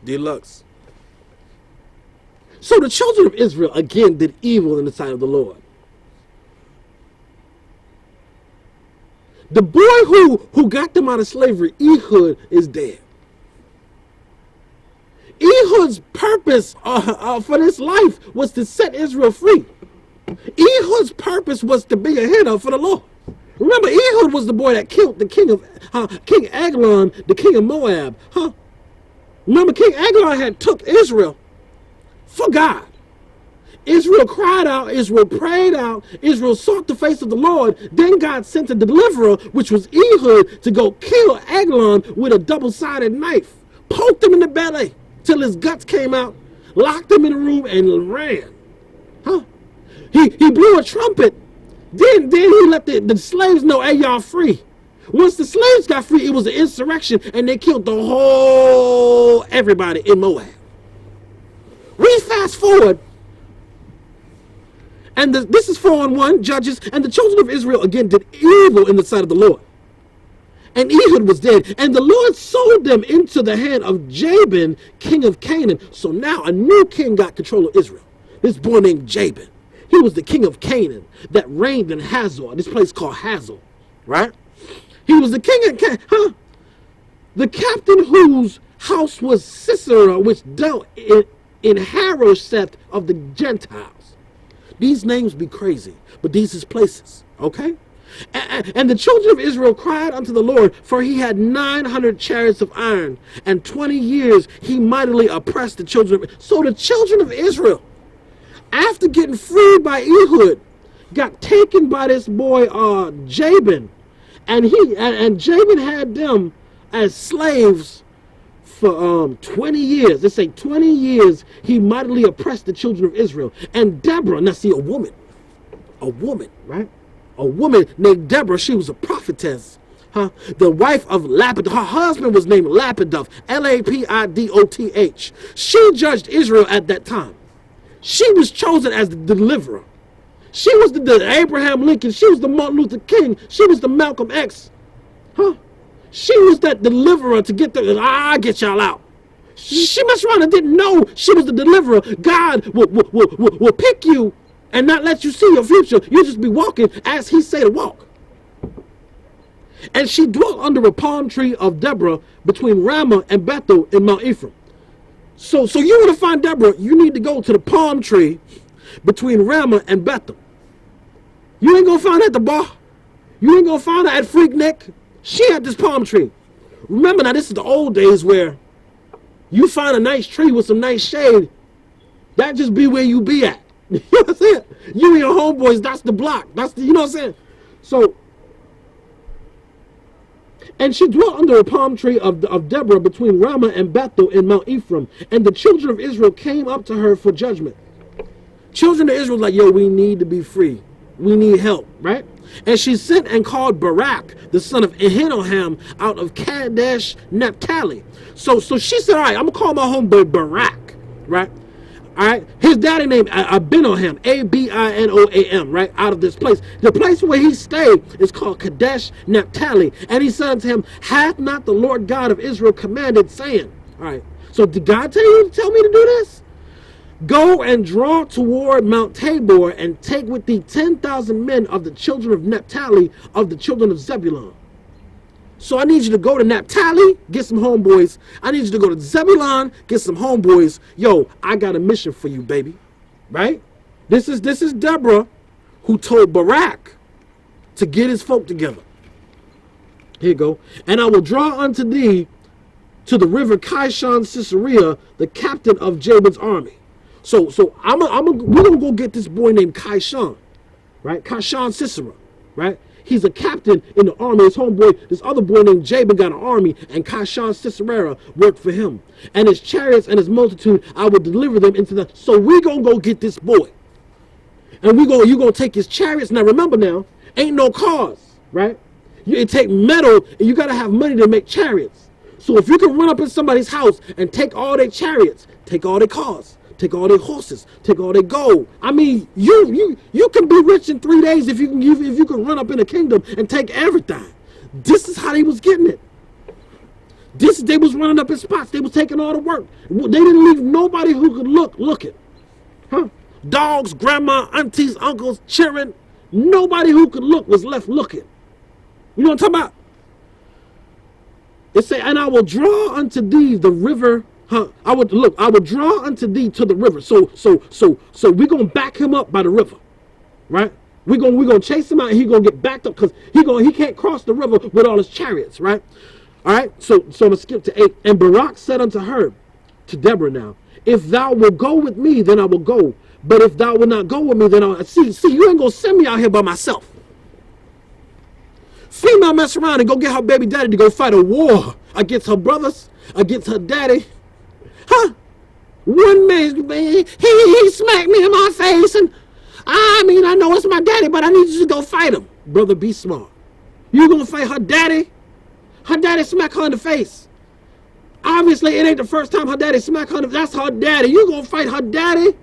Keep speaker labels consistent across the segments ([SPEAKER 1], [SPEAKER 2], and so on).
[SPEAKER 1] Deluxe. So the children of Israel again did evil in the sight of the Lord. The boy who got them out of slavery, Ehud, is dead. Ehud's purpose for this life was to set Israel free. Ehud's purpose was to be a hitter for the Lord. Remember, Ehud was the boy that killed the king of King Eglon, the king of Moab. Remember, King Eglon had took Israel for God. Israel cried out, Israel prayed out, Israel sought the face of the Lord. Then God sent a deliverer, which was Ehud, to go kill Eglon with a double-sided knife. Poked him in the belly till his guts came out, locked him in a room, and ran. He blew a trumpet. Then he let the slaves know, hey, y'all free. Once the slaves got free, it was an insurrection, and they killed the whole everybody in Moab. We fast forward, and this is 4-1, Judges, and the children of Israel again did evil in the sight of the Lord. And Ehud was dead, and the Lord sold them into the hand of Jabin, king of Canaan. So now a new king got control of Israel. This boy named Jabin. He was the king of Canaan that reigned in Hazor, this place called Hazor, right? He was the king of Canaan, the captain whose house was Sisera, which dealt in Harosheth of the Gentiles. These names be crazy, but these is places, okay? And the children of Israel cried unto the Lord, for he had 900 chariots of iron, and 20 years he mightily oppressed the children of Israel. So the children of Israel, after getting freed by Ehud, got taken by this boy Jabin, and Jabin had them as slaves for 20 years. They say 20 years he mightily oppressed the children of Israel. And Deborah, now see, a woman, right? A woman named Deborah, she was a prophetess, the wife of Lapidoth. Her husband was named Lapidoth, Lapidoth. She judged Israel at that time. She was chosen as the deliverer. She was the Abraham Lincoln. She was the Martin Luther King. She was the Malcolm X. She was that deliverer to get I'll get y'all out. She messed around and didn't know she was the deliverer. God will pick you and not let you see your future. You'll just be walking as he said to walk. And she dwelt under a palm tree of Deborah between Ramah and Bethel in Mount Ephraim. So you want to find Deborah, you need to go to the palm tree between Ramah and Bethel. You ain't gonna find her at the bar. You ain't gonna find her at Freaknik. She had this palm tree. Remember, now this is the old days where you find a nice tree with some nice shade. That just be where you be at. You know what I'm saying? You and your homeboys, that's the block. That's the, you know what I'm saying? So, and she dwelt under a palm tree of Deborah between Ramah and Bethel in Mount Ephraim. And the children of Israel came up to her for judgment. Children of Israel like, yo, we need to be free. We need help, right? And she sent and called Barak, the son of Ahinoam, out of Kadesh Naphtali. So she said, all right, I'm going to call my homeboy Barak, right? All right, his daddy named Abinoam, Abinoam, right, out of this place. The place where he stayed is called Kadesh Naphtali. And he said unto him, hath not the Lord God of Israel commanded, saying, all right, so did God tell me to do this? Go and draw toward Mount Tabor and take with thee 10,000 men of the children of Naphtali, of the children of Zebulun. So I need you to go to Naphtali, get some homeboys. I need you to go to Zebulun, get some homeboys. Yo, I got a mission for you, baby. Right? This is Deborah who told Barak to get his folk together. Here you go. And I will draw unto thee to the river Kishon Sisera, the captain of Jabin's army. So we're gonna go get this boy named Kishon, right? Kishon Sisera, right? He's a captain in the army. His homeboy, this other boy named Jabin, got an army, and Kishon Sisera worked for him. And his chariots and his multitude, I will deliver them into the. So we gonna go get this boy, and you gonna take his chariots. Now remember, now ain't no cars, right? You take metal, and you gotta have money to make chariots. So if you can run up in somebody's house and take all their chariots, take all their cars, take all their horses, take all their gold. I mean, you can be rich in 3 days if you can run up in a kingdom and take everything. This is how he was getting it. They was running up in spots. They was taking all the work. They didn't leave nobody who could looking. Huh? Dogs, grandma, aunties, uncles, children. Nobody who could look was left looking. You know what I'm talking about? It say, and I will draw unto thee the river. I would draw unto thee to the river. So we're gonna back him up by the river, right? We're gonna chase him out, and he's gonna get backed up because he can't cross the river with all his chariots, right? All right. So I'm gonna skip to 8. And Barak said unto her, to Deborah now, if thou wilt go with me, then I will go. But if thou wilt not go with me, then I'll see. You ain't gonna send me out here by myself. Female mess around and go get her baby daddy to go fight a war against her brothers, against her daddy. Huh? One man, he smacked me in my face, and I know it's my daddy, but I need you to go fight him. Brother, be smart. You gonna fight her daddy? Her daddy smack her in the face. Obviously, it ain't the first time her daddy smack her in the face. That's her daddy. You gonna fight her daddy?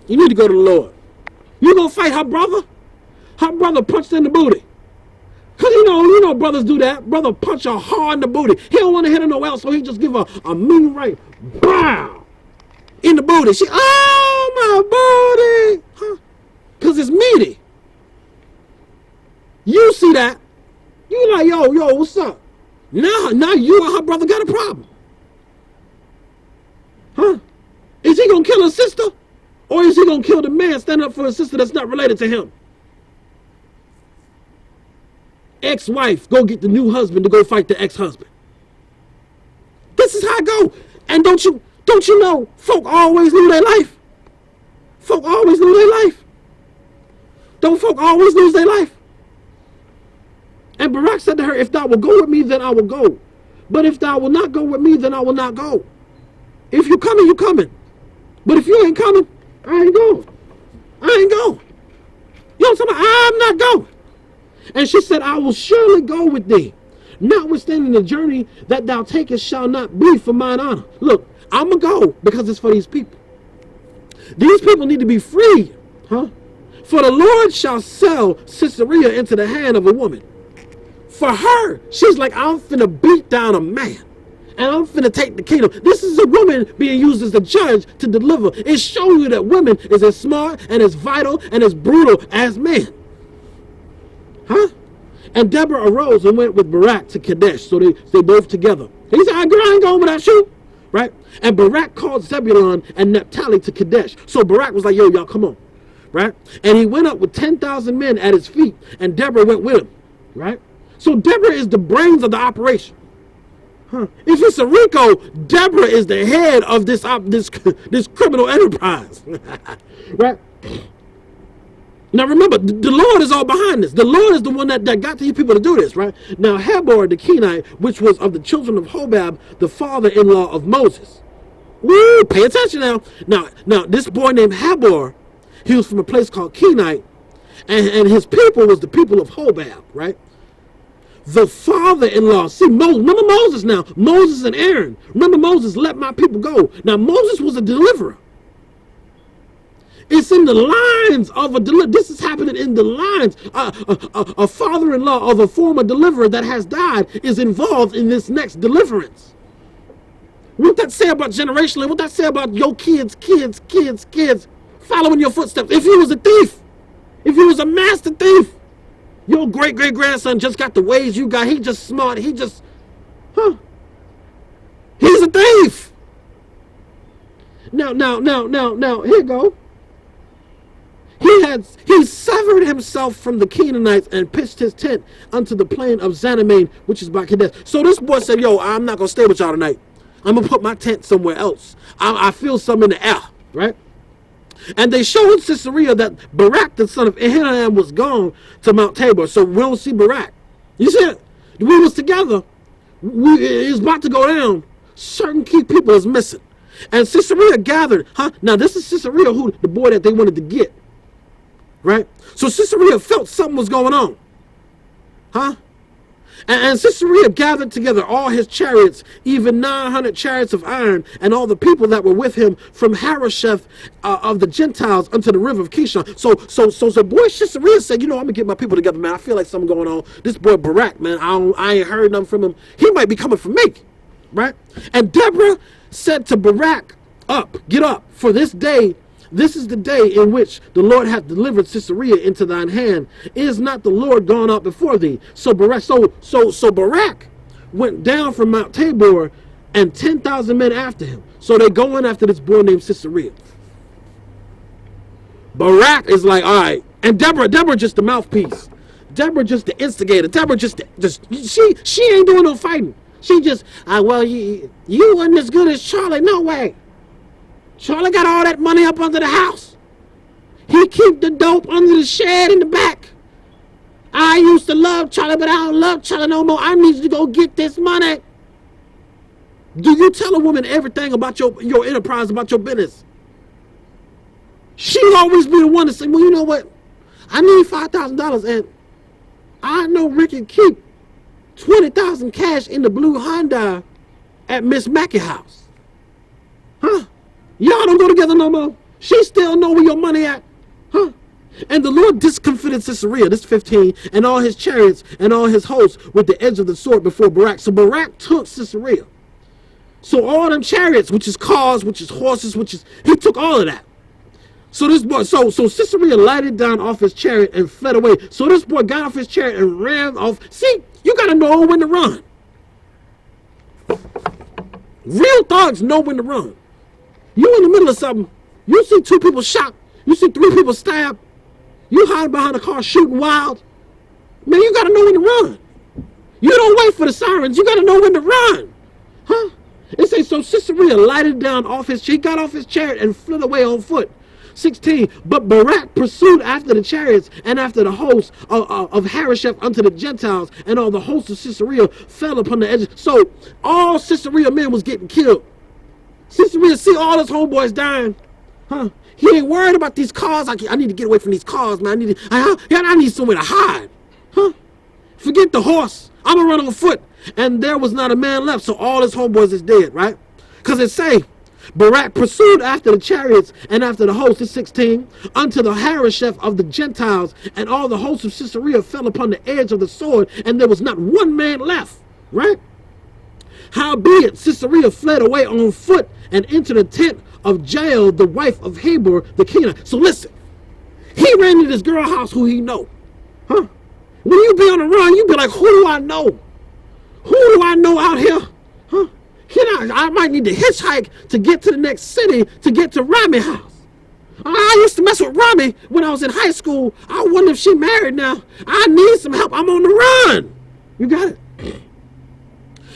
[SPEAKER 1] You need to go to the Lord. You gonna fight her brother? Her brother punched in the booty. Because you know brothers do that. Brother punch her hard in the booty. He don't want to hit her no else, so he just give her a mean right. Bow! In the booty. She, oh, my booty! Huh? Because it's meaty. You see that. You like, yo, what's up? Now you and her brother got a problem. Huh? Is he going to kill his sister? Or is he going to kill the man standing up for his sister that's not related to him? Ex-wife go get the new husband to go fight the ex-husband. This is how it go. And don't you know, folk always lose their life. Folk always lose their life. Don't folk always lose their life? And Barak said to her, if thou will go with me, then I will go. But if thou will not go with me, then I will not go. If you coming, you coming. But if you ain't coming, I ain't going. I ain't going. You know what I'm talking about? I'm not going. And she said, I will surely go with thee. Notwithstanding the journey that thou takest shall not be for mine honor. Look, I'm going to go because it's for these people. These people need to be freed. Huh? For the Lord shall sell Caesarea into the hand of a woman. For her, she's like, I'm finna beat down a man. And I'm finna take the kingdom. This is a woman being used as a judge to deliver. It shows you that women is as smart and as vital and as brutal as men. Huh? And Deborah arose and went with Barak to Kadesh. So they both together. He said, girl, I ain't going without you. Right? And Barak called Zebulun and Naphtali to Kadesh. So Barak was like, yo, y'all, come on. Right? And he went up with 10,000 men at his feet. And Deborah went with him. Right? So Deborah is the brains of the operation. Huh? If it's a RICO, Deborah is the head of this criminal enterprise. Right? Now remember, the Lord is all behind this. The Lord is the one that got these people to do this, right? Now Habor the Kenite, which was of the children of Hobab, the father-in-law of Moses. Woo, pay attention now. Now this boy named Habor, he was from a place called Kenite, and his people was the people of Hobab, right? The father-in-law. See, remember Moses now. Moses and Aaron. Remember Moses, let my people go. Now Moses was a deliverer. It's in the lines of a deliverer. This is happening in the lines. A father-in-law of a former deliverer that has died is involved in this next deliverance. What that say about generationally? What that say about your kids following your footsteps? If he was a thief, if he was a master thief, your great-great-grandson just got the ways you got. He just smart. He's a thief. Now, here you go. He severed himself from the Canaanites and pitched his tent unto the plain of Zanamain, which is by Kadesh. So this boy said, yo, I'm not going to stay with y'all tonight. I'm going to put my tent somewhere else. I feel something in the air, right? And they showed Caesarea that Barak, the son of Ahinoam, was gone to Mount Tabor. So we don't see Barak. You see it? We was together. It's about to go down. Certain key people is missing. And Caesarea gathered. Now this is Caesarea, who the boy that they wanted to get. Right? So Caesarea felt something was going on. And Sisera gathered together all his chariots, even 900 chariots of iron, and all the people that were with him from Harosheth of the Gentiles unto the river of Kishon. So boy Sisera said, you know, I'm gonna get my people together, man. I feel like something going on. This boy Barak, man, I ain't heard nothing from him. He might be coming for me, right? And Deborah said to Barak, get up, for this day. This is the day in which the Lord hath delivered Sisera into thine hand. Is not the Lord gone up before thee? So Barak went down from Mount Tabor, and 10,000 men after him. So they going after this boy named Sisera. Barak is like, all right. And Deborah just the mouthpiece. Deborah just the instigator. Deborah just she ain't doing no fighting. She just, well, you wasn't as good as Charlie. No way. Charlie got all that money up under the house. He keep the dope under the shed in the back. I used to love Charlie, but I don't love Charlie no more. I need you to go get this money. Do you tell a woman everything about your enterprise, about your business? She always be the one to say, well, you know what? I need $5,000, and I know Rick can keep 20,000 cash in the blue Honda at Miss Mackey house. Huh? Y'all don't go together no more. She still know where your money at. Huh? And the Lord discomfited Sisera, this 15, and all his chariots and all his hosts with the edge of the sword before Barak. So Barak took Sisera. So all them chariots, which is cars, which is horses, he took all of that. So this boy, so Sisera lighted down off his chariot and fled away. So this boy got off his chariot and ran off. See, you gotta know when to run. Real thugs know when to run. You in the middle of something, you see 2 people shot, you see 3 people stabbed, you hiding behind a car shooting wild. Man, you gotta know when to run. You don't wait for the sirens, you gotta know when to run. Huh? It says, so Sisera lighted down off his, he got off his chariot and fled away on foot. 16, but Barak pursued after the chariots and after the hosts of Harosheth unto the Gentiles, and all the hosts of Sisera fell upon the edges. So all Sisera men was getting killed. Sisera see all his homeboys dying. Huh? He ain't worried about these cars. I need to get away from these cars, man. I need somewhere to hide. Huh? Forget the horse. I'm going to run on foot. And there was not a man left. So all his homeboys is dead, right? Because it say, Barak pursued after the chariots and after the host, 16, unto the Harosheth of the Gentiles, and all the hosts of Sisera fell upon the edge of the sword, and there was not one man left, right? Howbeit Sisera fled away on foot and entered the tent of Jael, the wife of Habor the Kenite. So listen, he ran to this girl house who he know. Huh? When you be on the run, you be like, who do I know? Who do I know out here? Huh? I might need to hitchhike to get to the next city to get to Rami's house. I used to mess with Rami when I was in high school. I wonder if she married now. I need some help. I'm on the run. You got it?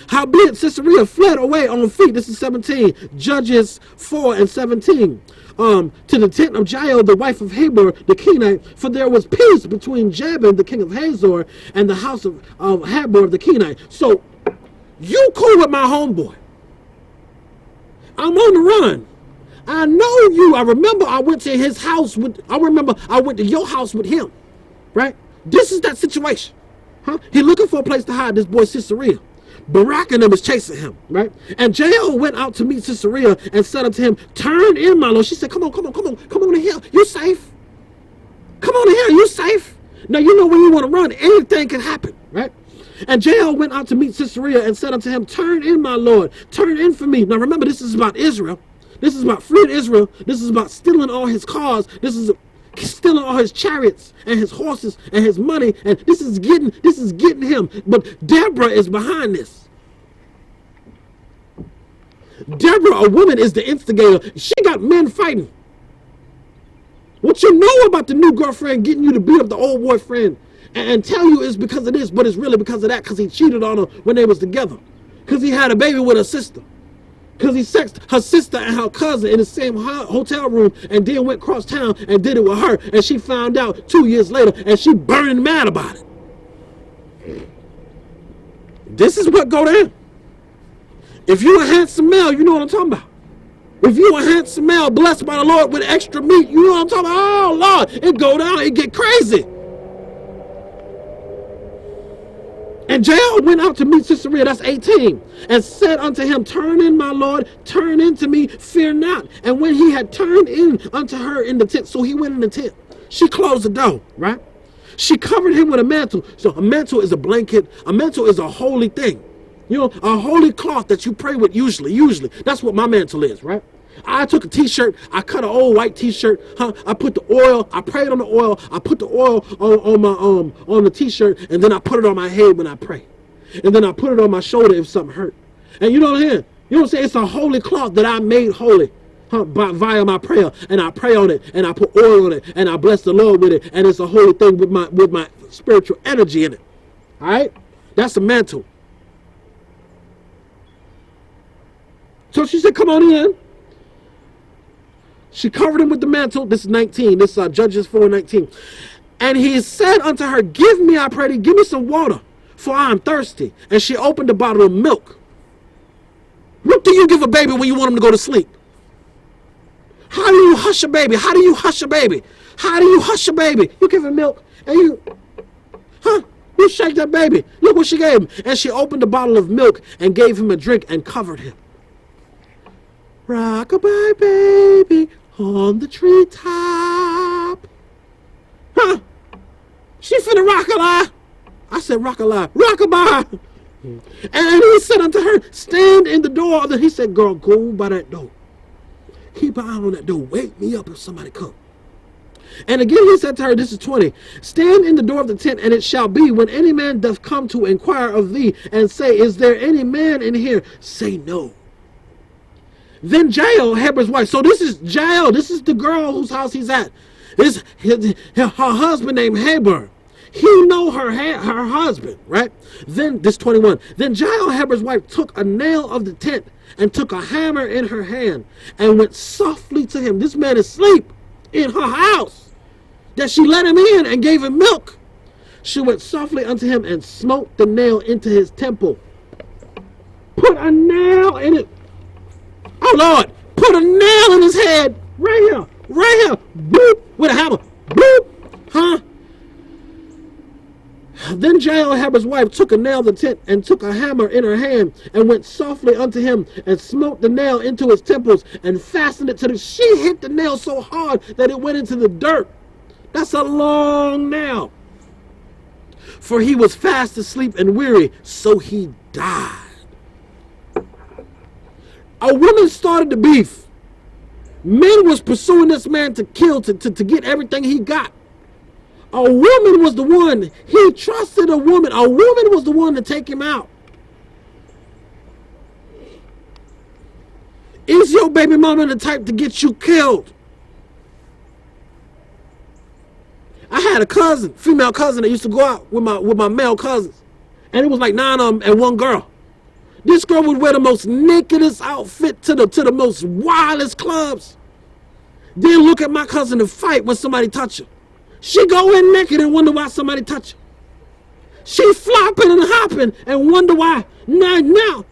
[SPEAKER 1] Howbeit Sisera fled away on feet. This is 17. Judges 4 and 17. To the tent of Jael, the wife of Habor the Kenite, for there was peace between Jabin, the king of Hazor, and the house of Habor the Kenite. So you cool with my homeboy. I'm on the run. I know you. I remember I went to his house I went to your house with him. Right? This is that situation. Huh? He looking for a place to hide, this boy Sisera. Barak and them is chasing him, right? And Jael went out to meet Sisera and said unto him, turn in, my lord. She said, come on in here. You safe? Come on in here. You safe? Now, you know when you want to run, anything can happen, right? And Jael went out to meet Sisera and said unto him, turn in, my lord. Turn in for me. Now, remember, this is about Israel. This is about freeing Israel. This is about stealing all his cars. This is stealing all his chariots and his horses and his money, and this is getting him. But Deborah is behind this. Deborah, a woman, is the instigator. She got men fighting. What you know about the new girlfriend getting you to beat up the old boyfriend and tell you it's because of this, but it's really because of that, because he cheated on her when they was together, because he had a baby with her sister, because he sexed her sister and her cousin in the same hotel room, and then went across town and did it with her, and she found out 2 years later, and she burned mad about it. This is what go down. If you a handsome male, you know what I'm talking about. If you a handsome male blessed by the Lord with extra meat, you know what I'm talking about. Oh Lord, it go down, it get crazy. And Jael went out to meet Sisera, that's 18, and said unto him, turn in, my lord, turn in to me, fear not. And when he had turned in unto her in the tent, so he went in the tent. She closed the door, right? She covered him with a mantle. So a mantle is a blanket. A mantle is a holy thing. You know, a holy cloth that you pray with usually. That's what my mantle is, right? I took a t-shirt, I cut an old white t-shirt, I put the oil, I prayed on the oil, I put the oil on my on the t-shirt, and then I put it on my head when I pray. And then I put it on my shoulder if something hurt. And you know what I'm saying? You know what I'm saying? It's a holy cloth that I made holy via my prayer, and I pray on it, and I put oil on it, and I bless the Lord with it, and it's a holy thing with my spiritual energy in it. All right? That's a mantle. So she said, come on in. She covered him with the mantle. This is 19. This is Judges 4:19. And he said unto her, give me, I pray thee, give me some water, for I am thirsty. And she opened a bottle of milk. What do you give a baby when you want him to go to sleep? How do you hush a baby? How do you hush a baby? How do you hush a baby? You give him milk and you shake that baby. Look what she gave him. And she opened a bottle of milk and gave him a drink and covered him. Rock-a-bye baby on the treetop. She finna rock-a-lie. I said rock-a-lie. Rock-a-bye. And he said unto her, stand in the door. He said, girl, go by that door. Keep an eye on that door. Wake me up if somebody come. And again he said to her, this is 20, stand in the door of the tent, and it shall be, when any man doth come to inquire of thee, and say, is there any man in here? Say no. Then Jael, Heber's wife. So this is Jael. This is the girl whose house he's at. This her husband named Heber. He know her husband, right? Then this 21. Then Jael, Heber's wife, took a nail of the tent and took a hammer in her hand and went softly to him. This man is asleep in her house. That she let him in and gave him milk. She went softly unto him and smote the nail into his temple. Put a nail in it. Oh Lord, put a nail in his head. Right here. Boop, with a hammer. Boop. Then Jael, Heber's wife, took a nail of the tent and took a hammer in her hand and went softly unto him and smote the nail into his temples and fastened it to the... She hit the nail so hard that it went into the dirt. That's a long nail. For he was fast asleep and weary, so he died. A woman started the beef. Men was pursuing this man to kill, to get everything he got. A woman was the one. He trusted a woman. A woman was the one to take him out. Is your baby mama the type to get you killed? I had a cousin, female cousin, that used to go out with my male cousins. And it was like 9 of them and 1 girl. This girl would wear the most nakedest outfit to the most wildest clubs. Then look at my cousin and fight when somebody touch her. She go in naked and wonder why somebody touch her. She flopping and hopping and wonder why. Now.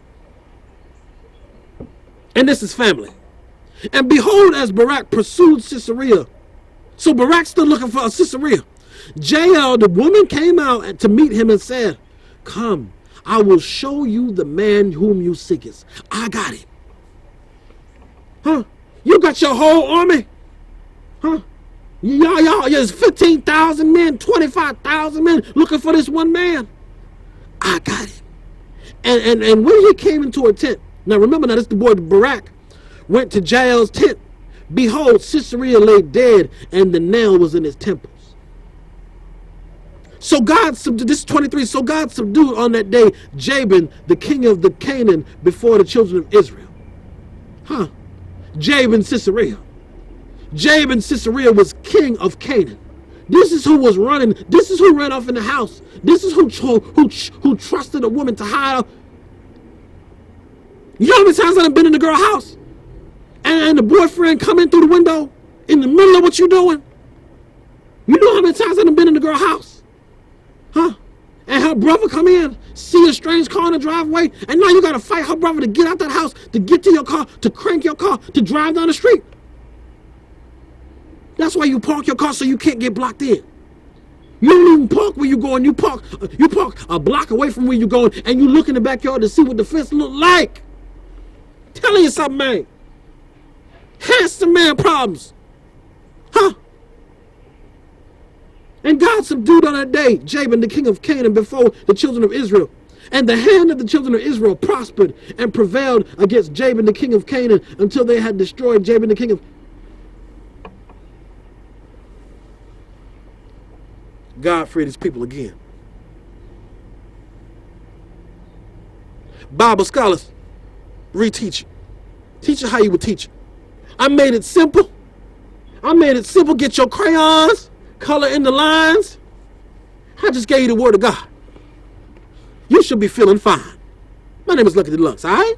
[SPEAKER 1] And this is family. And behold, as Barak pursued Sisera. So Barak's still looking for a Sisera. Jael, the woman, came out to meet him and said, come, I will show you the man whom you seekest. I got him. You got your whole army? Y'all, there's 15,000 men, 25,000 men looking for this one man. I got him. And when he came into her tent, now remember, this the boy Barak went to Jael's tent. Behold, Sisera lay dead, and the nail was in his temples. So God subdued, this is 23, so God subdued on that day Jabin, the king of the Canaan, before the children of Israel. Jabin, Sisera. Jabin, Sisera was king of Canaan. This is who was running. This is who ran off in the house. This is who trusted a woman to hide up. You know how many times I've been in the girl house? And the boyfriend come in through the window in the middle of what you doing? You know how many times I've been in the girl house? And her brother come in, see a strange car in the driveway, and now you got to fight her brother to get out that house, to get to your car, to crank your car, to drive down the street. That's why you park your car so you can't get blocked in. You don't even park where you're going. You park a block away from where you're going, and you look in the backyard to see what the fence look like. Telling you something, man. Handsome man problems. Huh? And God subdued on that day Jabin, the king of Canaan, before the children of Israel. And the hand of the children of Israel prospered and prevailed against Jabin, the king of Canaan, until they had destroyed Jabin, the king of... God freed his people again. Bible scholars, reteach it. Teach it how you would teach it. I made it simple. Get your crayons, color in the lines. I just gave you the word of God. You should be feeling fine. My name is Lucky Deluxe, all right?